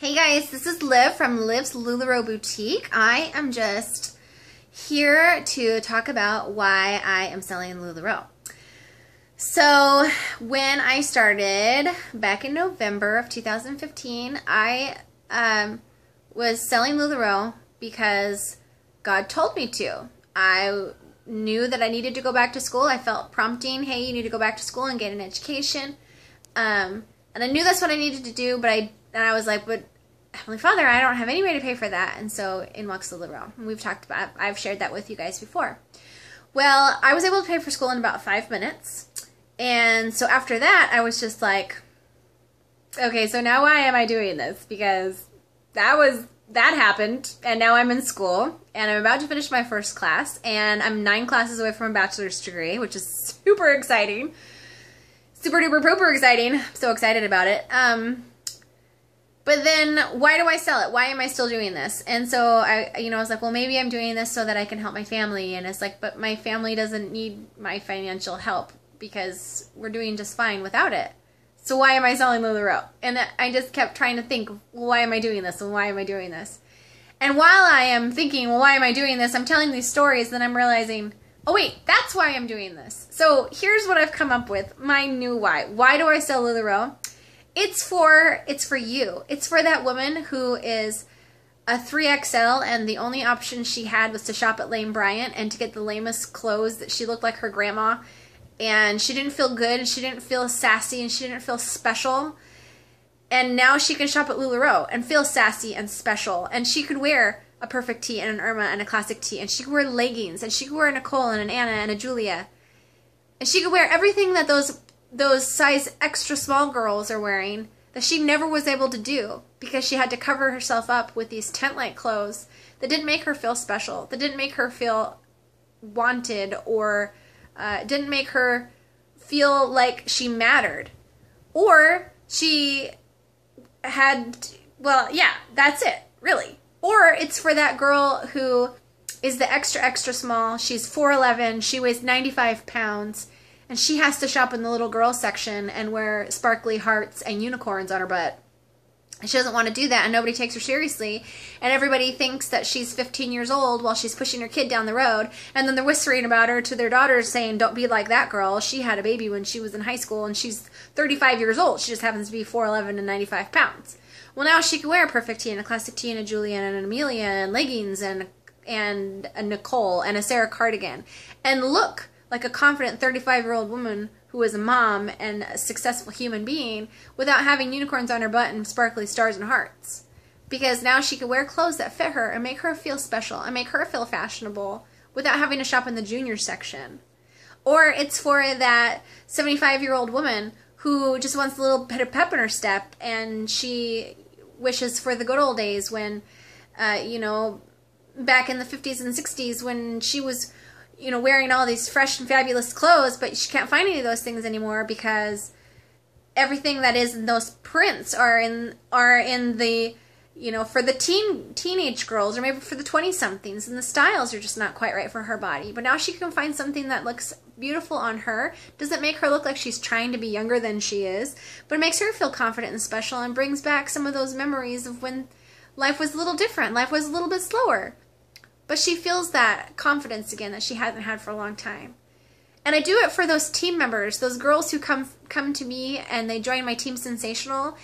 Hey guys, this is Liv from Liv's LuLaRoe Boutique. I am just here to talk about why I am selling LuLaRoe. So when I started back in November of 2015, I was selling LuLaRoe because God told me to. I knew that I needed to go back to school. I felt prompting, hey, you need to go back to school and get an education. And I knew that's what I needed to do, but I was like, but Heavenly Father, I don't have any way to pay for that. And so in walks LuLaRoe. We've talked about, I've shared that with you guys before. Well, I was able to pay for school in about 5 minutes. And so after that, I was just like, okay, so now why am I doing this? Because that happened, and now I'm in school, and I'm about to finish my first class, and I'm 9 classes away from a bachelor's degree, which is super exciting. Super duper pooper exciting. I'm so excited about it. But then why do I sell it? Why am I still doing this? And so I was like, well, maybe I'm doing this so that I can help my family. And it's like, but my family doesn't need my financial help because we're doing just fine without it. So why am I selling LuLaRoe? And I just kept trying to think, well, why am I doing this? And why am I doing this? And while I am thinking, well, why am I doing this? I'm telling these stories, then I'm realizing, oh wait, that's why I'm doing this. So here's what I've come up with, my new why. Why do I sell LuLaRoe? It's for you. It's for that woman who is a 3XL and the only option she had was to shop at Lane Bryant and to get the lamest clothes that she looked like her grandma. And she didn't feel good, and she didn't feel sassy, and she didn't feel special. And now she can shop at LuLaRoe and feel sassy and special. And she could wear a perfect tee and an Irma and a classic tee. And she could wear leggings. And she could wear a Nicole and an Anna and a Julia. And she could wear everything that those size extra small girls are wearing that she never was able to do because she had to cover herself up with these tent-like clothes that didn't make her feel special, that didn't make her feel wanted, or didn't make her feel like she mattered. Or she had, well, yeah, that's it, really. Or it's for that girl who is the extra, extra small. She's 4'11", she weighs 95 pounds, and she has to shop in the little girl section and wear sparkly hearts and unicorns on her butt. And she doesn't want to do that, and nobody takes her seriously. And everybody thinks that she's 15 years old while she's pushing her kid down the road. And then they're whispering about her to their daughters saying, don't be like that girl. She had a baby when she was in high school, and she's 35 years old. She just happens to be 4'11" and 95 pounds. Well, now she can wear a perfect tee and a classic tee and a Julia and an Amelia and leggings and a Nicole and a Sarah cardigan. And look like a confident 35-year-old woman who is a mom and a successful human being without having unicorns on her butt and sparkly stars and hearts. Because now she can wear clothes that fit her and make her feel special and make her feel fashionable without having to shop in the junior section. Or it's for that 75-year-old woman who just wants a little bit of pep in her step, and she wishes for the good old days when, back in the 50s and 60s when she was wearing all these fresh and fabulous clothes, but she can't find any of those things anymore because everything that is in those prints are in the, for the teenage girls or maybe for the 20-somethings, and the styles are just not quite right for her body. But now she can find something that looks beautiful on her, doesn't make her look like she's trying to be younger than she is, but it makes her feel confident and special and brings back some of those memories of when life was a little different, life was a little bit slower. But she feels that confidence again that she hasn't had for a long time. And I do it for those team members, those girls who come to me and they join my Team Sensational,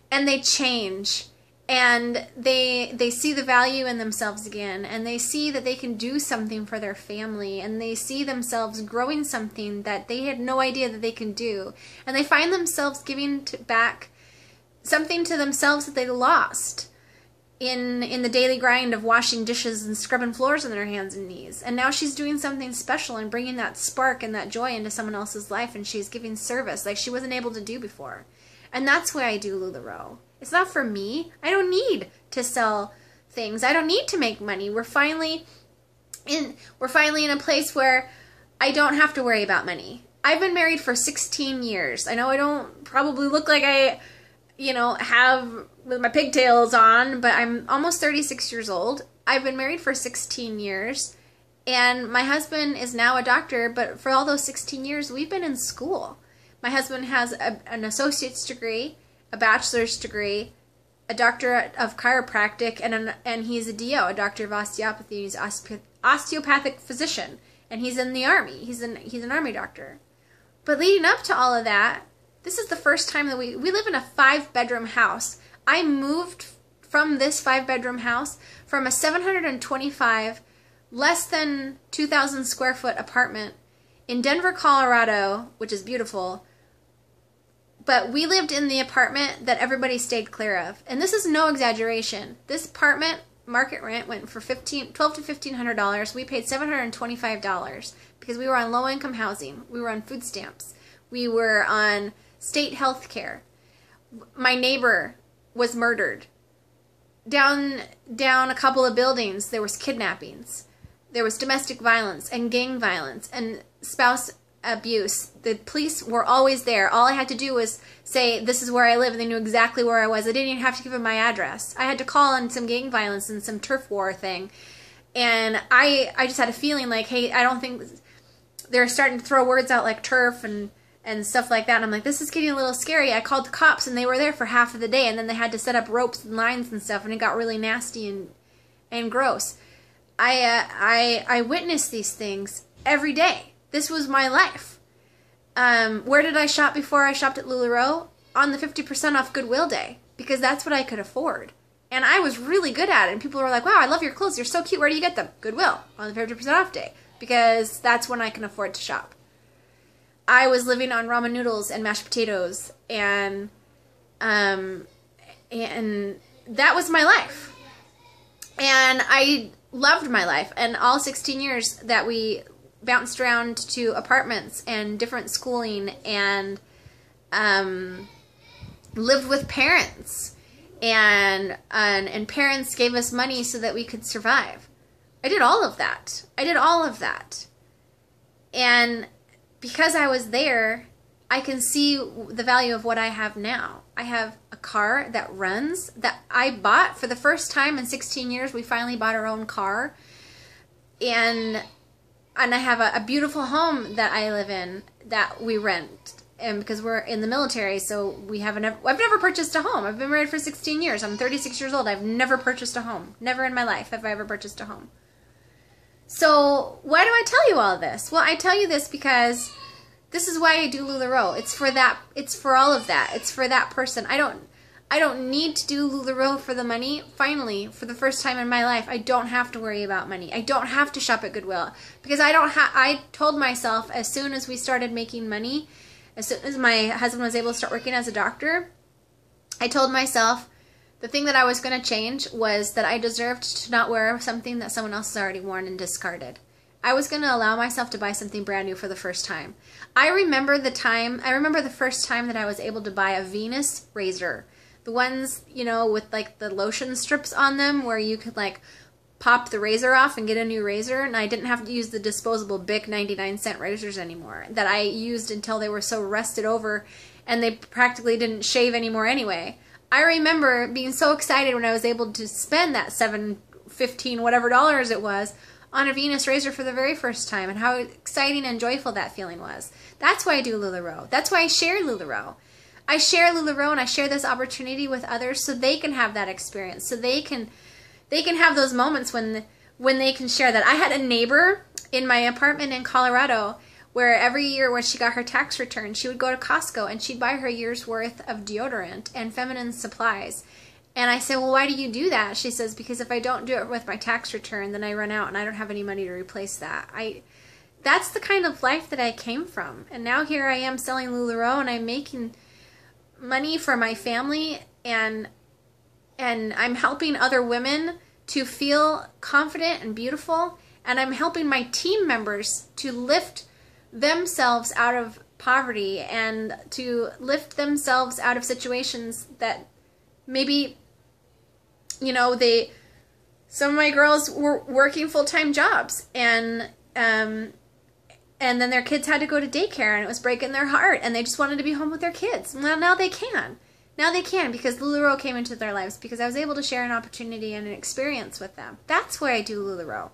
and they change. And they see the value in themselves again, and they see that they can do something for their family, and they see themselves growing something that they had no idea that they can do. And they find themselves giving back something to themselves that they lost in the daily grind of washing dishes and scrubbing floors on their hands and knees. And now she's doing something special and bringing that spark and that joy into someone else's life, and she's giving service like she wasn't able to do before. And that's why I do LuLaRoe. It's not for me. I don't need to sell things. I don't need to make money. We're finally in a place where I don't have to worry about money. I've been married for 16 years. I know I don't probably look like I have with my pigtails on, but I'm almost 36 years old. I've been married for 16 years, and my husband is now a doctor, but for all those 16 years, we've been in school. My husband has an associate's degree, a bachelor's degree, a doctor of chiropractic, and he's a DO, a doctor of osteopathy. He's an osteopathic physician, and he's in the Army. He's an Army doctor. But leading up to all of that, this is the first time that we live in a 5-bedroom house. I moved from this 5-bedroom house from a 725, less than 2,000 square foot apartment in Denver, Colorado, which is beautiful. But we lived in the apartment that everybody stayed clear of. And this is no exaggeration. This apartment market rent went for $1,200 to $1,500. We paid $725 because we were on low-income housing. We were on food stamps. We were on state health care. My neighbor was murdered. Down a couple of buildings, there was kidnappings. There was domestic violence and gang violence and spouse abuse. The police were always there. All I had to do was say, this is where I live, and they knew exactly where I was. I didn't even have to give them my address. I had to call on some gang violence and some turf war thing. And I just had a feeling like, hey, I don't think they're starting to throw words out like turf and stuff like that. And I'm like, this is getting a little scary. I called the cops, and they were there for half of the day, and then they had to set up ropes and lines and stuff, and it got really nasty and gross. I witnessed these things every day. This was my life. Where did I shop before I shopped at LuLaRoe? On the 50% off Goodwill day, because that's what I could afford. And I was really good at it. And people were like, wow, I love your clothes. You're so cute. Where do you get them? Goodwill on the 50% off day, because that's when I can afford to shop. I was living on ramen noodles and mashed potatoes, and that was my life. And I loved my life. And all 16 years that we bounced around to apartments and different schooling and lived with parents, and parents gave us money so that we could survive. I did all of that. And because I was there, I can see the value of what I have now. I have a car that runs, that I bought for the first time in 16 years. We finally bought our own car. And I have a beautiful home that I live in that we rent. And because we're in the military, so I've never purchased a home. I've been married for 16 years. I'm 36 years old. I've never purchased a home. Never in my life have I ever purchased a home. So why do I tell you all this? Well, I tell you this because this is why I do LuLaRoe. It's for that. It's for all of that. It's for that person. I don't need to do LuLaRoe for the money. Finally, for the first time in my life, I don't have to worry about money. I don't have to shop at Goodwill because I told myself as soon as we started making money, as soon as my husband was able to start working as a doctor, I told myself the thing that I was going to change was that I deserved to not wear something that someone else has already worn and discarded. I was going to allow myself to buy something brand new for the first time. I remember the first time that I was able to buy a Venus razor. The ones, you know, with like the lotion strips on them where you could like pop the razor off and get a new razor, and I didn't have to use the disposable Bic 99-cent razors anymore that I used until they were so rusted over and they practically didn't shave anymore anyway. I remember being so excited when I was able to spend that $7.15 whatever dollars it was on a Venus razor for the very first time, and how exciting and joyful that feeling was. That's why I do LuLaRoe. That's why I share LuLaRoe. I share LuLaRoe, and I share this opportunity with others so they can have that experience, so they can have those moments when they can share that. I had a neighbor in my apartment in Colorado where every year when she got her tax return, she would go to Costco and she'd buy her year's worth of deodorant and feminine supplies. And I said, well, why do you do that? She says, because if I don't do it with my tax return, then I run out and I don't have any money to replace that. That's the kind of life that I came from. And now here I am selling LuLaRoe, and I'm making money for my family, and I'm helping other women to feel confident and beautiful, and I'm helping my team members to lift themselves out of poverty and to lift themselves out of situations that maybe, you know, some of my girls were working full-time jobs, and then their kids had to go to daycare, and it was breaking their heart, and they just wanted to be home with their kids. Well, now they can. Now they can, because LuLaRoe came into their lives, because I was able to share an opportunity and an experience with them. That's why I do LuLaRoe.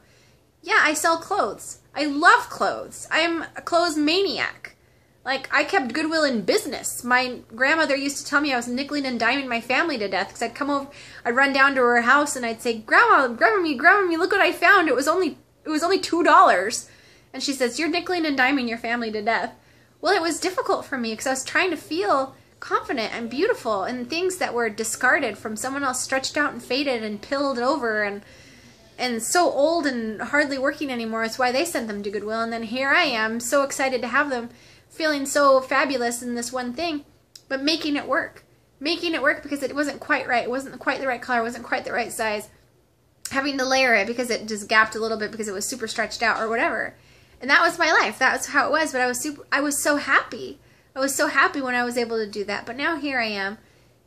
Yeah, I sell clothes. I love clothes. I'm a clothes maniac. Like, I kept Goodwill in business. My grandmother used to tell me I was nickeling and diming my family to death, because I'd come over, I'd run down to her house and I'd say, Grandma, look what I found. It was only $2. And she says, you're nickeling and diming your family to death. Well, it was difficult for me because I was trying to feel confident and beautiful in things that were discarded from someone else, stretched out and faded and pilled over and so old and hardly working anymore. It's why they sent them to Goodwill. And then here I am, so excited to have them, feeling so fabulous in this one thing, but making it work. Making it work because it wasn't quite right. It wasn't quite the right color. It wasn't quite the right size. Having to layer it because it just gapped a little bit because it was super stretched out or whatever. And that was my life. That was how it was. But I was so happy. I was so happy when I was able to do that. But now here I am,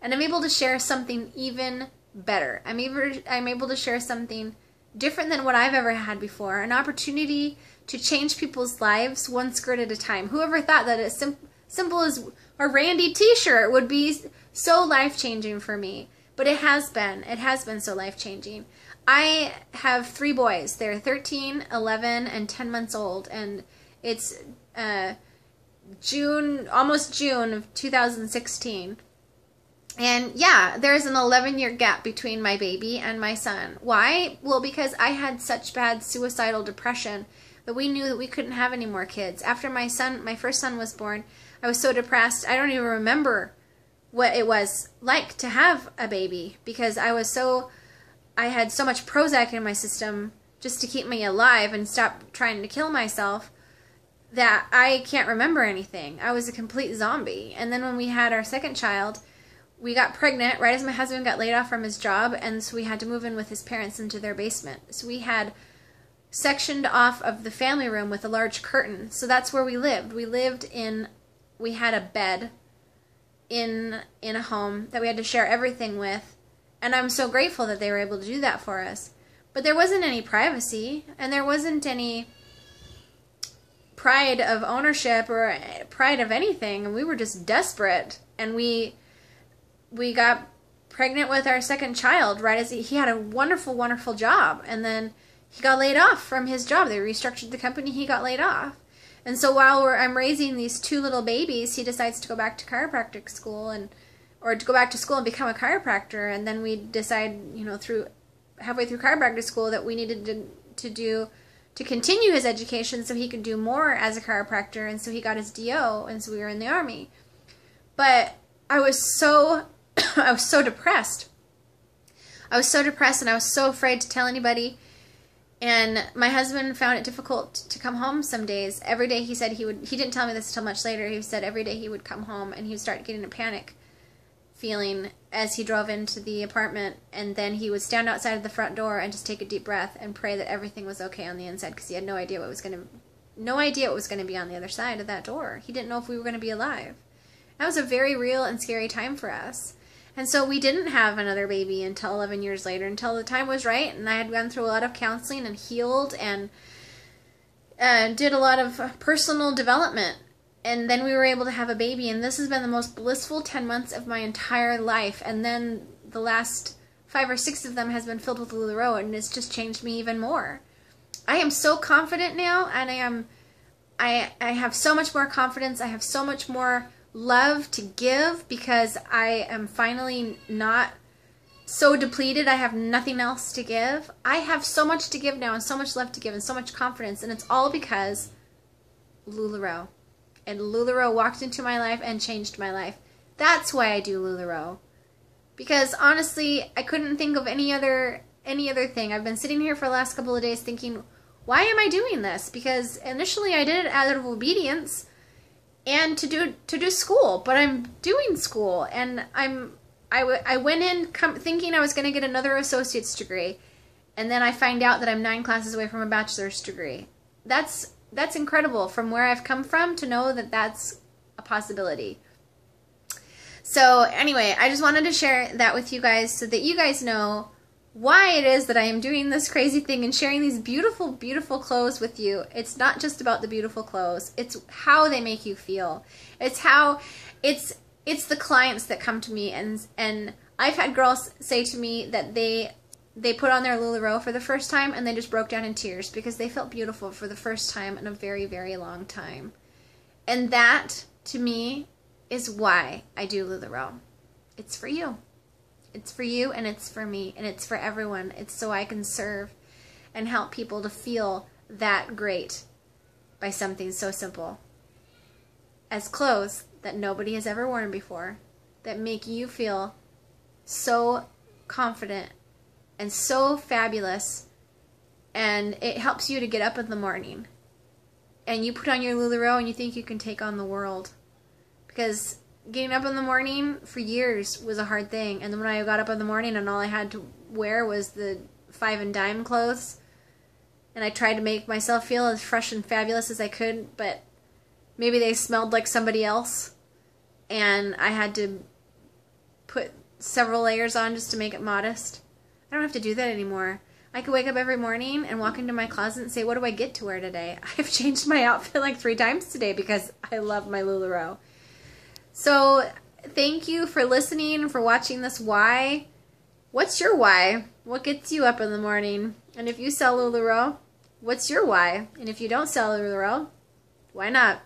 and I'm able to share something even better. I'm able to share something different than what I've ever had before. An opportunity to change people's lives one skirt at a time. Whoever thought that as simple as a Randy t-shirt would be so life-changing for me. But it has been. It has been so life-changing. I have 3 boys. They're 13, 11, and 10 months old. And it's almost June of 2016. And yeah, there's an 11-year gap between my baby and my son. Why? Well, because I had such bad suicidal depression that we knew that we couldn't have any more kids. After my first son was born, I was so depressed, I don't even remember what it was like to have a baby, because I had so much Prozac in my system just to keep me alive and stop trying to kill myself, that I can't remember anything. I was a complete zombie. And then when we had our second child, we got pregnant right as my husband got laid off from his job, and so we had to move in with his parents into their basement. So we had sectioned off of the family room with a large curtain. So that's where we lived. We had a bed in a home that we had to share everything with. And I'm so grateful that they were able to do that for us. But there wasn't any privacy, and there wasn't any pride of ownership or pride of anything. And we were just desperate. And we got pregnant with our second child right as he had a wonderful, wonderful job. And then he got laid off from his job. They restructured the company. He got laid off. And so while I'm raising these 2 little babies, he decides to go back to chiropractic school or to go back to school and become a chiropractor. And then we decide, halfway through chiropractic school, that we needed to continue his education so he could do more as a chiropractor. And so he got his DO, and so we were in the Army. But I was so depressed. I was so depressed, and I was so afraid to tell anybody. And my husband found it difficult to come home some days. Every day he said he didn't tell me this until much later. He said every day he would come home and he would start getting a panic feeling as he drove into the apartment. And then he would stand outside of the front door and just take a deep breath and pray that everything was okay on the inside, because he had no idea what was going to be on the other side of that door. He didn't know if we were going to be alive. That was a very real and scary time for us. And so we didn't have another baby until 11 years later, until the time was right, and I had gone through a lot of counseling and healed and did a lot of personal development. And then we were able to have a baby, and this has been the most blissful 10 months of my entire life. And then the last 5 or 6 of them has been filled with LuLaRoe, and it's just changed me even more. I am so confident now, and I have so much more confidence. I have so much more love to give, because I am finally not so depleted. I have nothing else to give. I have so much to give now, and so much love to give, and so much confidence, and it's all because LuLaRoe. And LuLaRoe walked into my life and changed my life. That's why I do LuLaRoe. Because honestly, I couldn't think of any other thing. I've been sitting here for the last couple of days thinking, why am I doing this? Because initially I did it out of obedience and to do school, but I'm doing school, and I went in thinking I was going to get another associate's degree, and then I find out that I'm 9 classes away from a bachelor's degree. That's incredible from where I've come from to know that that's a possibility. So anyway, I just wanted to share that with you guys so that you guys know why it is that I am doing this crazy thing and sharing these beautiful, beautiful clothes with you. It's not just about the beautiful clothes. It's how they make you feel. It's the clients that come to me, and I've had girls say to me that they put on their LuLaRoe for the first time and they just broke down in tears because they felt beautiful for the first time in a very, very long time. And that, to me, is why I do LuLaRoe. It's for you. It's for you, and it's for me, and it's for everyone. It's so I can serve and help people to feel that great by something so simple as clothes that nobody has ever worn before, that make you feel so confident and so fabulous, and it helps you to get up in the morning. And you put on your LuLaRoe and you think you can take on the world. Because getting up in the morning for years was a hard thing. And then when I got up in the morning and all I had to wear was the 5 and dime clothes, and I tried to make myself feel as fresh and fabulous as I could, but maybe they smelled like somebody else, and I had to put several layers on just to make it modest. I don't have to do that anymore. I could wake up every morning and walk into my closet and say, what do I get to wear today? I've changed my outfit like 3 times today because I love my LuLaRoe. So thank you for listening and for watching this why. What's your why? What gets you up in the morning? And if you sell LuLaRoe, what's your why? And if you don't sell LuLaRoe, why not?